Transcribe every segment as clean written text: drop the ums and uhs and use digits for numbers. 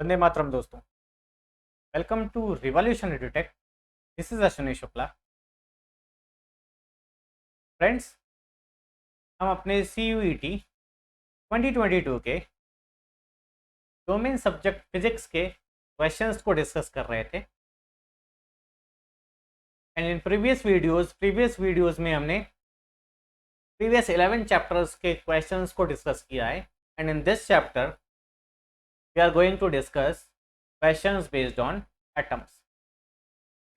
वंदे मातरम दोस्तों। Welcome to Revolutionary Tech. This is Ashwini Shukla. Friends, हम अपने CUET 2022 के डोमेन सब्जेक्ट फिजिक्स के क्वेश्चंस को डिस्कस कर रहे थे। एंड इन प्रीवियस वीडियोस में हमने प्रीवियस 11 चैप्टर्स के क्वेश्चंस को डिस्कस किया है। And in this chapter we are going to discuss questions based on atoms.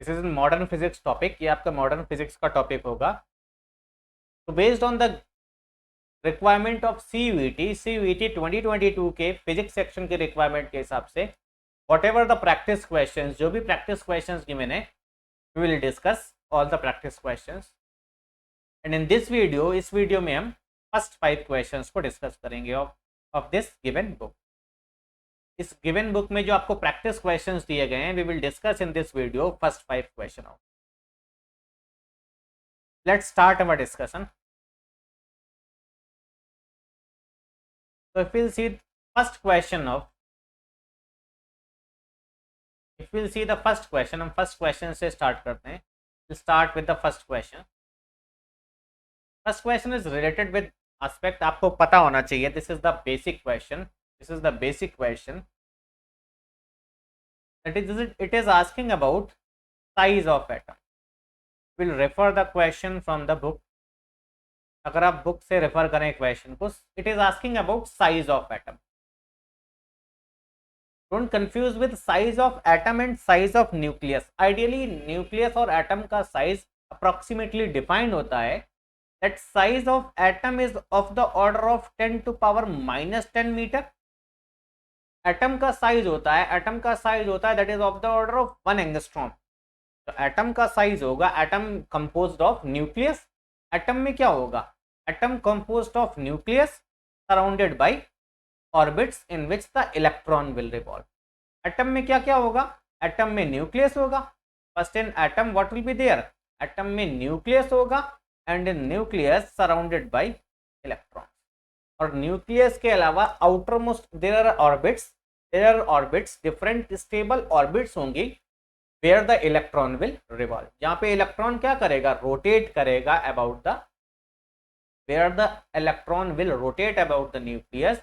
This is in modern physics topic. ये आपका मॉडर्न फिजिक्स का टॉपिक होगा। तो based on the requirement of CUET 2022 के फिजिक्स सेक्शन के requirement के हिसाब से whatever the practice questions, जो भी प्रैक्टिस क्वेश्चंस गिवन है, we will discuss all the practice questions. And in this video, इस वीडियो में हम फर्स्ट 5 क्वेश्चंस को डिस्कस करेंगे ऑफ दिस गिवन बुक। इस गिवन बुक में जो आपको प्रैक्टिस क्वेश्चंस दिए गए हैं, we will discuss in this video first 5 question of. Let's start our discussion. So if we'll see first question of, if we'll see the first question, हम first question से start करते हैं। We'll start with the first question. First question is related with aspect, आपको पता होना चाहिए। This is the basic question. This is the basic question. It is asking about size of atom. We'll refer the question from the book. अगर आप book से refer करें question को, it is asking about size of atom. Don't confuse with size of atom and size of nucleus. Ideally nucleus और atom का size approximately defined होता है। That size of atom is of the order of 10⁻⁻10 metre. Atom का size होता है that is of the order of 1 angstrom. तो atom का size होगा, atom composed of nucleus. Atom में क्या होगा? Atom composed of nucleus surrounded by orbits in which the electron will revolve. Atom में क्या क्या होगा? एटम में न्यूक्लियस होगा। First in atom what will be there? Atom में न्यूक्लियस होगा and in nucleus surrounded by electron. और nucleus के अलावा outer most there are orbits, different stable orbits होंगी where the electron will revolve। यहाँ पे इलेक्ट्रॉन क्या करेगा? रोटेट करेगा about the, where the electron will rotate about the nucleus।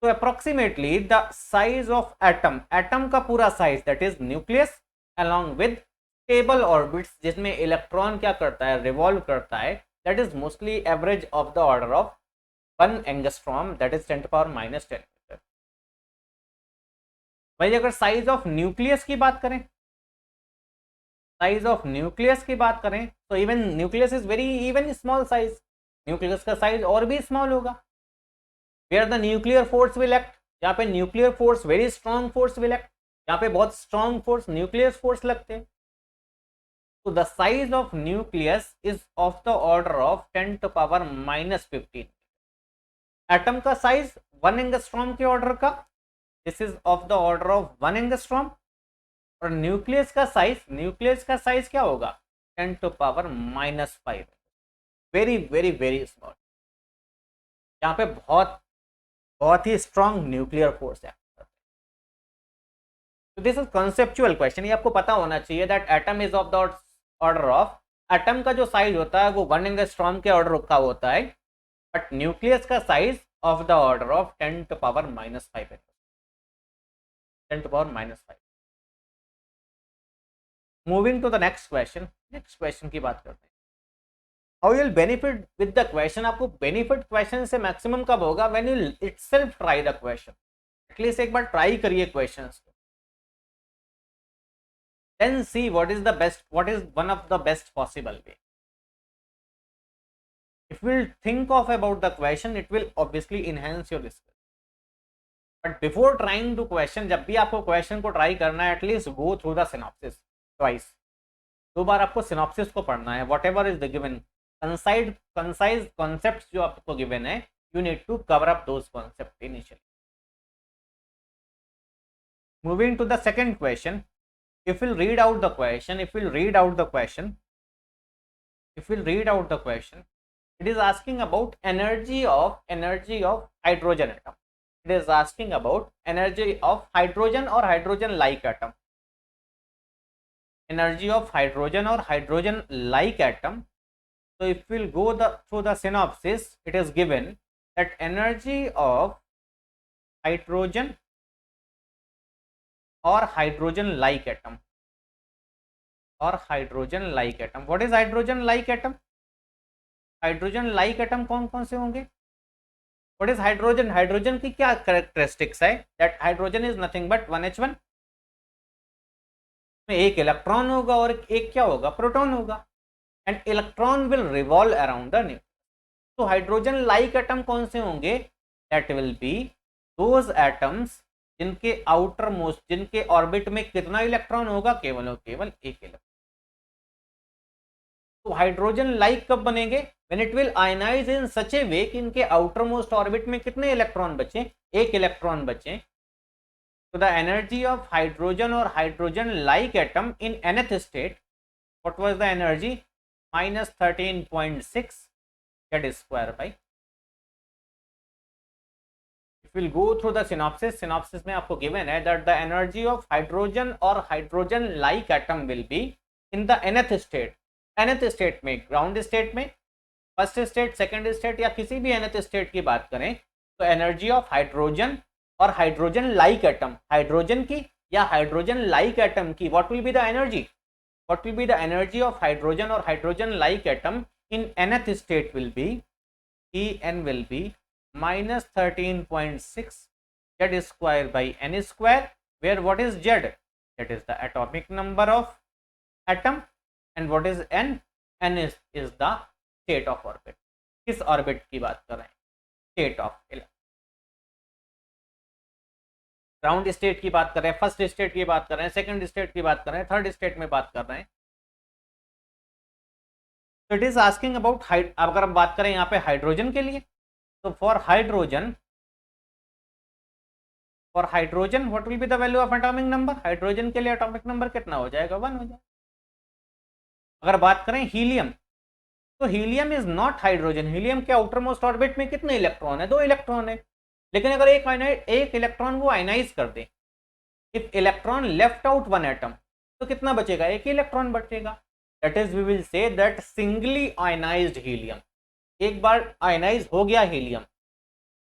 so approximately the size of atom का पूरा साइज that is nucleus along with stable orbits जिसमें इलेक्ट्रॉन क्या करता है? रिवॉल्व करता है। That is mostly average of the order of 1 angstrom, that is 10⁻⁻10 metre. भाई अगर साइज ऑफ न्यूक्लियस की बात करें, साइज ऑफ न्यूक्लियस की बात करें तो even nucleus is very even small size. Nucleus का साइज और भी स्मॉल होगा। Where the nuclear force will act, यहाँ पे nuclear force very strong force will act. यहाँ पे बहुत स्ट्रॉन्ग फोर्स न्यूक्लियर फोर्स लगते हैं। तो the size of nucleus is of the order of 10⁻⁻15। Atom का साइज 1 एंगस्ट्रॉम के ऑर्डर का, this is of the order of 1 angstrom. और न्यूक्लियस का साइज क्या होगा? 10⁻⁻5। Very very very small. यहाँ पे बहुत ही स्ट्रॉन्ग न्यूक्लियर फोर्स है। तो दिस इज कॉन्सेप्चुअल क्वेश्चन। ये आपको पता होना चाहिए that atom is of the order of, atom का जो साइज होता है वो 1 एंगस्ट्रॉम के ऑर्डर का होता है, बट न्यूक्लियस का size of the order of 10⁻⁻5 है। 10⁻⁻5। Moving to the next question की बात करते हैं। How you will benefit with the question. आपको बेनिफिट क्वेश्चन से मैक्सिमम कब होगा? When you itself try the question. At least एक बार ट्राई करिए क्वेश्चंस को, then see what is one of the best possible way. If you will think of about the question, it will obviously enhance your skill. But before trying to question, जब भी आपको question को try करना है, at least go through the synopsis twice. 2 बार आपको synopsis को पढ़ना है। Whatever is the given concise concepts जो आपको गिवन है, you need to cover up those concept initially. Moving to the second question, if we'll read out the question, it is asking about energy of hydrogen atom। It is asking about energy of hydrogen or hydrogen like atom. Energy of hydrogen or hydrogen like atom. So if we'll go through the synopsis, it is given that energy of hydrogen or hydrogen like atom or hydrogen like atom. What is hydrogen like atom? Hydrogen like atom कौन कौन से होंगे? What is hydrogen? Hydrogen की क्या characteristics है? That hydrogen is nothing but 1h1 में एक electron होगा और एक क्या होगा? प्रोटॉन होगा. And electron will revolve around the nucleus. तो हाइड्रोजन लाइक एटम कौन से होंगे? That will be those atoms जिनके आउटर मोस्ट, जिनके ऑर्बिट में कितना इलेक्ट्रॉन होगा? केवल और केवल एक इलेक्ट्रॉन. तो हाइड्रोजन लाइक कब बनेंगे? व्हेन इट विल आयनाइज इन सच ए वे कि इनके आउटर मोस्ट ऑर्बिट में कितने इलेक्ट्रॉन बचे? एक इलेक्ट्रॉन बचे. तो द एनर्जी ऑफ हाइड्रोजन और hydrogen like atom in nth state, what was the energy? -13.6 Z² by. If we'll go through the synopsis में आपको गिवन है that the energy of hydrogen or hydrogen like atom will be in the nth state. nth state में, ground state में, first state, second state या किसी भी nth state की बात करें तो एनर्जी ऑफ हाइड्रोजन और हाइड्रोजन लाइक एटम, हाइड्रोजन की या हाइड्रोजन लाइक एटम की, what will be the energy? What will be the energy of hydrogen और hydrogen like atom in nth state will be En will be -13.6 Z² by n², where what is Z? That is the atomic number of atom. And what is n? n is the state of orbit. किस orbit की बात कर रहे हैं? State of ground state की बात कर रहे हैं, फर्स्ट स्टेट की बात कर रहे हैं, सेकंड स्टेट की बात कर रहे हैं, थर्ड स्टेट में बात कर रहे हैं. तो इट इज आस्किंग अबाउट अगर हम बात करें यहाँ पे हाइड्रोजन के लिए, तो for hydrogen what will be the value of atomic number? Hydrogen के लिए एटॉमिक नंबर कितना हो जाएगा? 1 हो जाएगा. अगर बात करें हीलियम, तो helium is not hydrogen. Helium के आउटर मोस्ट ऑर्बिट में कितने इलेक्ट्रॉन है? 2 इलेक्ट्रॉन है. लेकिन अगर एक इलेक्ट्रॉन वो आयनाइज कर दे, if electron left out 1 atom, तो कितना बचेगा? एक ही इलेक्ट्रॉन बचेगा. That is we will say that singly ionized helium. एक बार आयनाइज हो गया हीलियम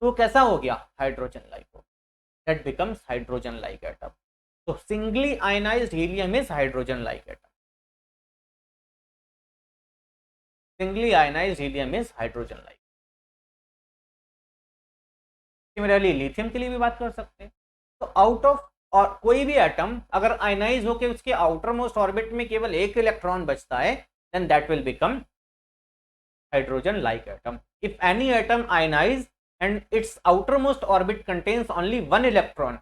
तो कैसा हो गया? हाइड्रोजन लाइक हो. That becomes hydrogen like atom. तो singly ionized helium is hydrogen like atom. Singly ionized helium is hydrogen like. Similarly lithium के लिए भी बात कर सकते हैं. तो आउट ऑफ और कोई भी एटम अगर आयनाइज होकर उसके आउटर मोस्ट ऑर्बिट में केवल एक इलेक्ट्रॉन बचता है, then that will become hydrogen like atom. If any atom ionise and its outermost orbit contains only 1 electron,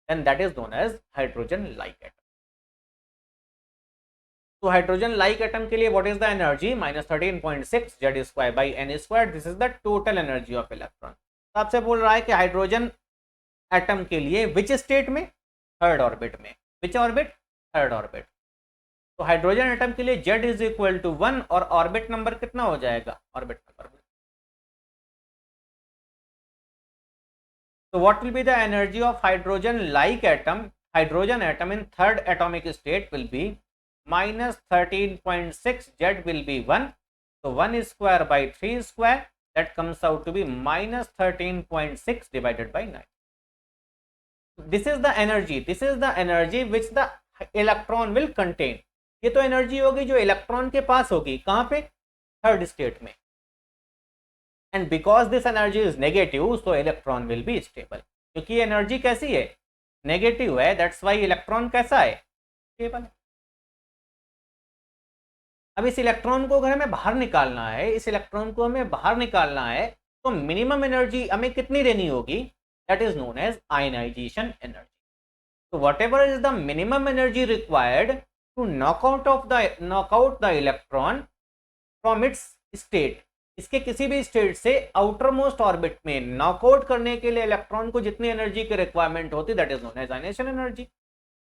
then that is known as hydrogen like atom. So hydrogen like atom के लिए what is the energy? -13.6 Z² by n². This is the total energy of electron. तो आपसे बोल रहा है कि hydrogen atom के लिए विच स्टेट में? थर्ड ऑर्बिट में. विच ऑर्बिट? Third orbit. तो हाइड्रोजन एटम के लिए Z इज इक्वल टू 1 और ऑर्बिट नंबर कितना हो जाएगा? Orbit number. So what will be the energy of hydrogen like atom? Hydrogen atom in third atomic state will be -13.6. Z will be 1. So 1 square by 3 square, that comes out to be -13.6 divided by 9. This is the energy. This is the energy which the electron will contain. ये तो energy होगी जो electron के पास होगी. कहाँ पे? Third state में. And because this energy is negative, so electron will be stable. क्योंकि एनर्जी कैसी है? नेगेटिव है. That's why इलेक्ट्रॉन कैसा है? स्टेबल है. अब इस इलेक्ट्रॉन को अगर हमें बाहर निकालना है, इस इलेक्ट्रॉन को हमें बाहर निकालना है, तो मिनिमम एनर्जी हमें कितनी देनी होगी? That is known as ionization energy. तो whatever is the minimum energy required to knock out the electron from its state, इसके किसी भी स्टेट से आउटर मोस्ट ऑर्बिट में नॉकआउट करने के लिए इलेक्ट्रॉन को जितनी एनर्जी की रिक्वायरमेंट होती है, that is known as ionization energy.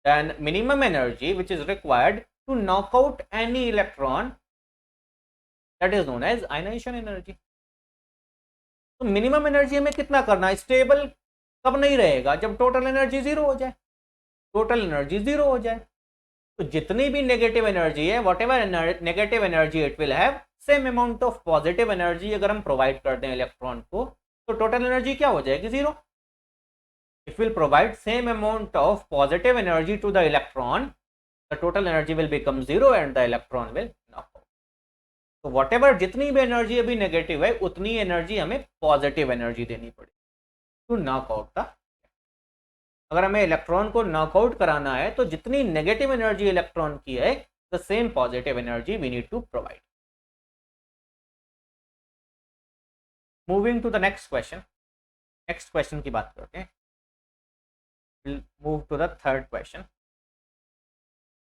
Then minimum energy which is required to knock out any electron, that is known as ionization energy. तो मिनिमम एनर्जी हमें कितना करना है? स्टेबल कब नहीं रहेगा? जब टोटल एनर्जी जीरो हो जाए, टोटल एनर्जी जीरो हो जाए। तो जितनी भी नेगेटिव एनर्जी है, what ever negative energy it will have, same amount of positive energy अगर हम प्रोवाइड कर दें इलेक्ट्रॉन को, तो टोटल एनर्जी क्या हो जाएगी? Zero. If will provide same amount of positive energy to the electron, the total energy will become zero and the electron will knock out. तो वॉट एवर जितनी भी एनर्जी अभी नेगेटिव है, उतनी एनर्जी हमें पॉजिटिव एनर्जी देनी पड़ेगी to knock out the. अगर हमें इलेक्ट्रॉन को नॉकआउट कराना है, तो जितनी नेगेटिव एनर्जी इलेक्ट्रॉन की है, the same positive energy we need to provide. Moving to the next question, next question की बात करते हैं। Move to the third question.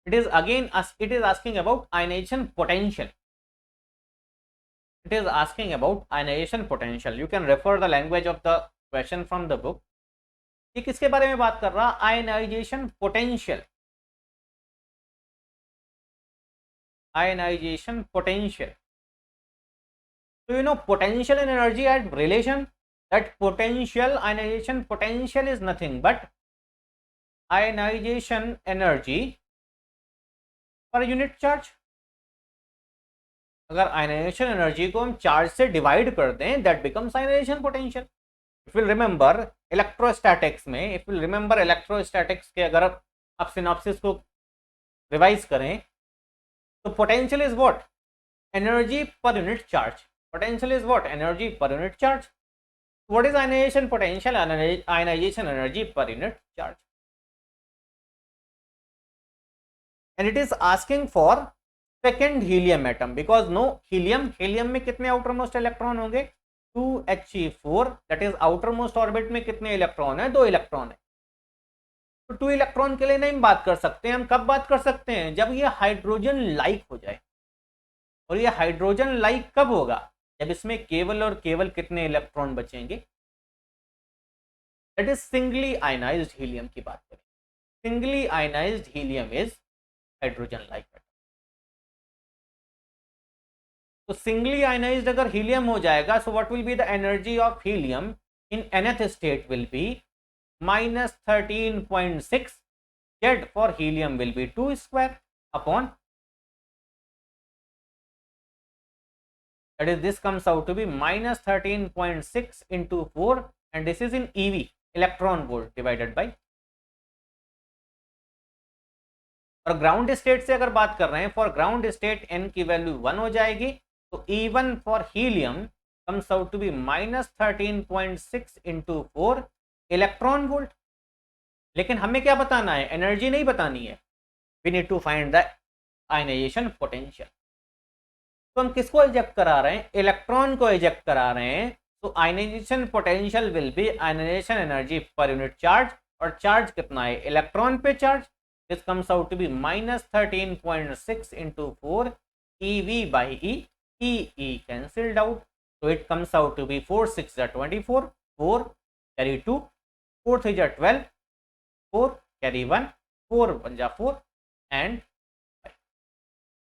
It is again it is asking about ionisation potential. It is asking about ionisation potential. You can refer the language of the question from the book. ये किसके बारे में बात कर रहा? Ionisation potential. Ionisation potential. So you know potential and energy had relation. That potential, ionization potential is nothing but ionization energy per unit charge. अगर ionisation energy को हम चार्ज से डिवाइड कर दें, that becomes ionisation potential. If will remember electrostatics में, if will remember electrostatics के अगर आप सिनॉप्सिस को रिवाइज करें, तो potential is what? Energy per unit charge. Potential is what? Energy per unit charge. What is ionization potential? Ionization energy per unit charge. And it is asking for second helium atom because no helium में कितने outermost electron होंगे? 2He4, that is outermost orbit में कितने electron है? 2 electron है। तो 2 electron के लिए नहीं बात कर सकते। हम कब बात कर सकते हैं? जब ये हाइड्रोजन लाइक हो जाए। और ये हाइड्रोजन लाइक कब होगा? जब इसमें केवल और केवल कितने इलेक्ट्रॉन बचेंगे? That is singly ionized helium की बात करें। Singly ionized helium is hydrogen like atom. तो सिंगली आयनाइज्ड अगर हीलियम हो जाएगा, so what will be the energy of helium in nth state will be -13.6 Z for helium will be 2 square upon, that is this comes out to be -13.6 into 4 and this is in EV, electron volt divided by। और ground state से अगर बात कर रहे हैं, for ground state n की value 1 हो जाएगी, तो E1 for helium comes out to be -13.6 into 4 electron volt. लेकिन हमें क्या बताना है? एनर्जी नहीं बतानी है। We need to find the ionisation potential. तो हम किसको इजेक्ट करा रहे हैं? इलेक्ट्रॉन को इजेक्ट करा रहे हैं। तो ionisation potential will be ionisation energy per unit charge, और चार्ज कितना है? इलेक्ट्रॉन पे charge. This comes out to be -13.6 into 4 EV by E। E cancelled out, so it comes out to be 4 6 are 24, 4 carry 2, 4 3 are 12, 4 carry 1, 4 1 are 4 and 5.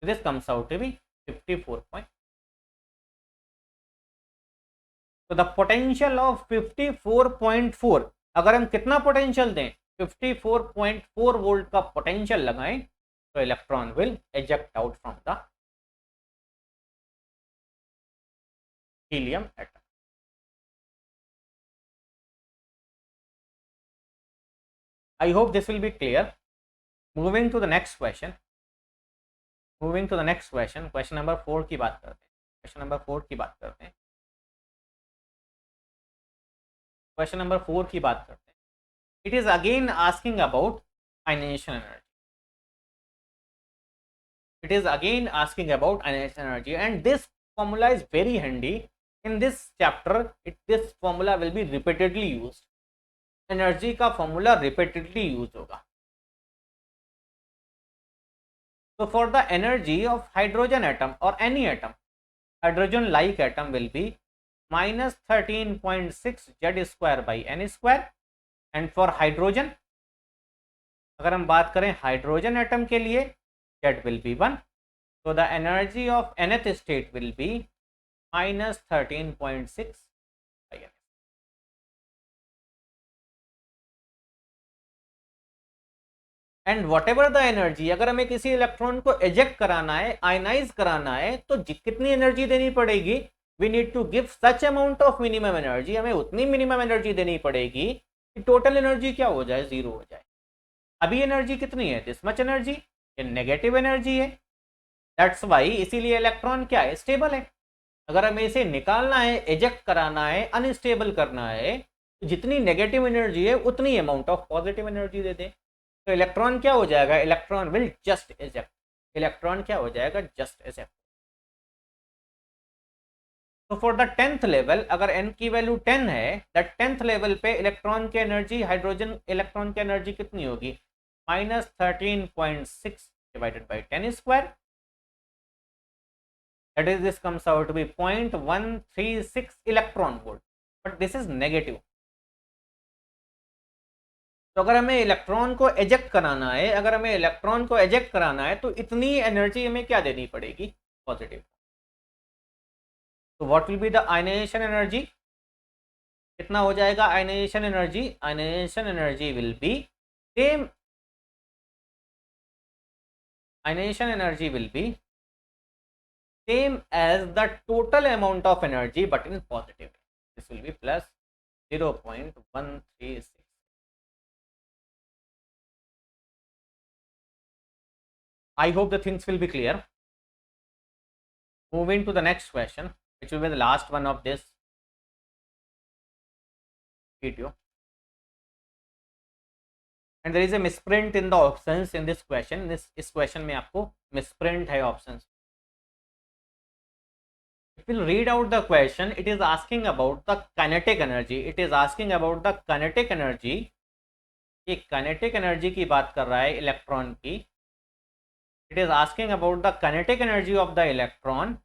So this comes out to be 54 point. तो the potential of 54.4, अगर हम कितना potential दें? 54.4 volt का potential लगाएं, तो electron will exact out from the helium atom. I hope this will be clear. Moving to the next question. Moving to the next question. Question number 4 की बात करते हैं। Question number 4 की बात करते हैं। Question number 4 की बात करते हैं। It is again asking about ionization energy. It is again asking about ionization energy, and this formula is very handy. In this chapter, this formula will be repeatedly used. Energy का formula repeatedly use होगा। तो for the energy of hydrogen atom और any atom, hydrogen like atom will be -13.6 Z² by n²। And for hydrogen, अगर हम बात करें hydrogen atom के लिए, Z विल बी 1। तो the energy of nth state will be -13.6 by n। And what ever the energy, अगर हमें किसी इलेक्ट्रॉन को एजेक्ट कराना है, आयनाइज कराना है, तो कितनी एनर्जी देनी पड़ेगी, we need to give such amount of minimum energy, हमें उतनी मिनिमम एनर्जी देनी पड़ेगी कि टोटल एनर्जी क्या हो जाए, जीरो हो जाए। अभी एनर्जी कितनी है, दिस मच एनर्जी, ये नेगेटिव एनर्जी है, दैट्स वाई, इसीलिए इलेक्ट्रॉन क्या है, स्टेबल है। अगर हमें इसे निकालना है, एजेक्ट कराना है, अनस्टेबल करना है, तो जितनी नेगेटिव एनर्जी है उतनी अमाउंट ऑफ पॉजिटिव एनर्जी दे दें, तो इलेक्ट्रॉन क्या हो जाएगा, electron will just exact, electron क्या हो जाएगा, जस्ट एजेक्ट। तो फॉर द 10th लेवल, अगर n की वैल्यू 10 है, दैट 10th लेवल पे इलेक्ट्रॉन की एनर्जी, हाइड्रोजन इलेक्ट्रॉन की एनर्जी कितनी होगी, -13.6 divided by 10 square, that is this comes out to be 0.136 electron volt, but this is negative। तो अगर हमें इलेक्ट्रॉन को एजेक्ट कराना है, अगर हमें इलेक्ट्रॉन को एजेक्ट कराना है, तो इतनी एनर्जी हमें क्या देनी पड़ेगी, पॉजिटिव। तो what will be the ionisation energy, कितना हो जाएगा ionisation energy, ionisation energy will be same, ionisation energy will be same as the total amount of energy but in positive, this will be plus 0.136। I hope the things will be clear. Moving to the next question, which will be the last one of this video, and there is a misprint in the options in this question, इस question में आपको misprint है options। If we'll read out the question, it is asking about the kinetic energy, it is asking about the kinetic energy, ये kinetic energy की बात कर रहा है इलेक्ट्रॉन की, it is asking about the kinetic energy of the electron,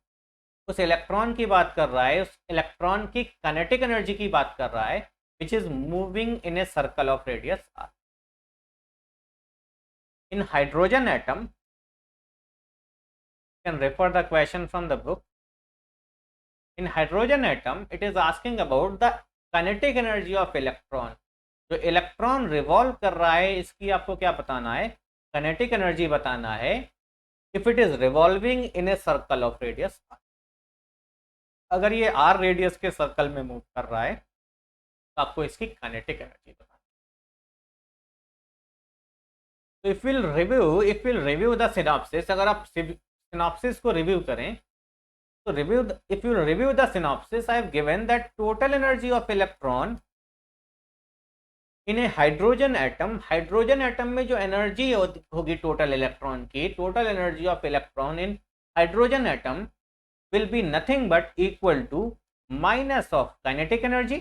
उस electron की बात कर रहा है, उस इलेक्ट्रॉन की काइनेटिक एनर्जी की बात कर रहा है, which is moving in a circle of radius R. In hydrogen atom, can refer the question from the book, in hydrogen atom it is asking about the kinetic energy of electron, जो electron revolve कर रहा है इसकी आपको क्या बताना है, kinetic energy बताना है, if it is revolving in a circle of radius R. अगर ये आर रेडियस के सर्कल में मूव कर रहा है तो आपको इसकी काइनेटिक एनर्जी बताना। तो if will review the synopsis, अगर आप सिनॉप्सिस को रिव्यू करें, तो if you review the synopsis, I have given that total energy of electron in A hydrogen atom में जो एनर्जी होगी टोटल इलेक्ट्रॉन की, total energy of electron in hydrogen atom will be nothing but equal to minus of kinetic energy,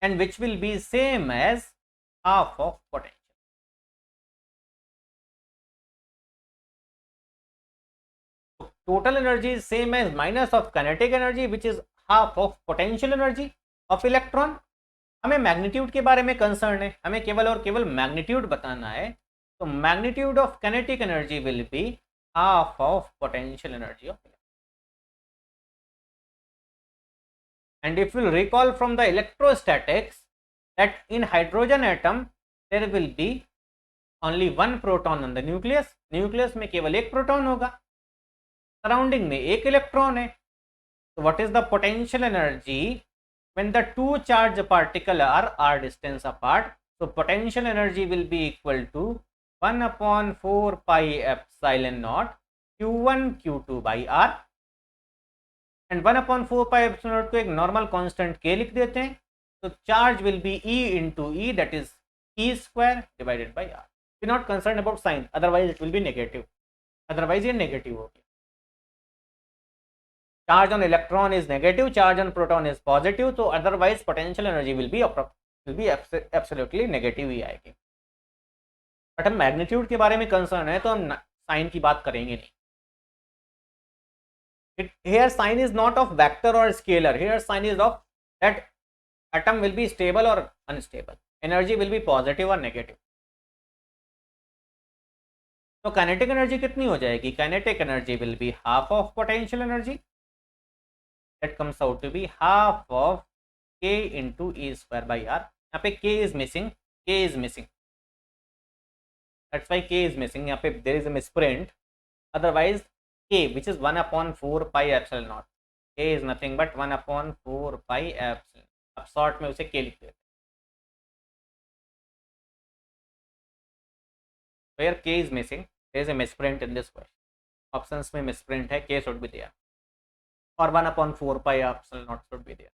and which will be same as half of potential। Total energy is same as minus of kinetic energy, which is half of potential energy of electron। हमें magnitude के बारे में concern है, हमें केवल और केवल magnitude बताना है, तो magnitude of kinetic energy will be half of potential energy of electron। And if you recall from the electrostatics that in hydrogen atom there will be only one proton on the nucleus, nucleus में केवल एक proton होगा, surrounding में एक electron है, तो what is the potential energy when the two charge particle are distance apart, so potential energy will be equal to 1/4 pi epsilon naught q1 q2 by r, and 1/4 pi epsilon naught को एक normal constant k लिख देते हैं, तो charge will be E into E, that is E square divided by r। We are not concerned about sign, otherwise it will be negative, otherwise ये negative होगी। Charge on electron is negative, charge on proton is positive, तो otherwise potential energy will be absolutely negative ही आएगी। But हम magnitude के बारे में concern है तो हम साइन की बात करेंगे नहीं। Here sign is not of vector or scalar, here sign is of that atom will be stable or unstable, energy will be positive or negative। तो काइनेटिक एनर्जी कितनी हो जाएगी, kinetic energy will be half of potential energy, that comes out to be half of k into E square by r। यहाँ पे k is missing, that's why k is missing. यहाँ पे there is a misprint. Otherwise k, which is 1/4 pi epsilon naught, k is nothing but 1/4 pi epsilon. अब short में उसे k लिख देते हैं. Where k is missing, there is a misprint in this question. Options में misprint है, k should be there, or 1/4 pi epsilon naught should be there.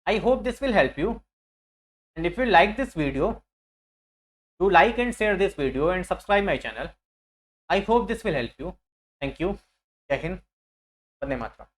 I hope this will help you, and if you like this video, do like and share this video and subscribe my channel. I hope this will help you. Thank you. Jai Hind. Vande Mataram.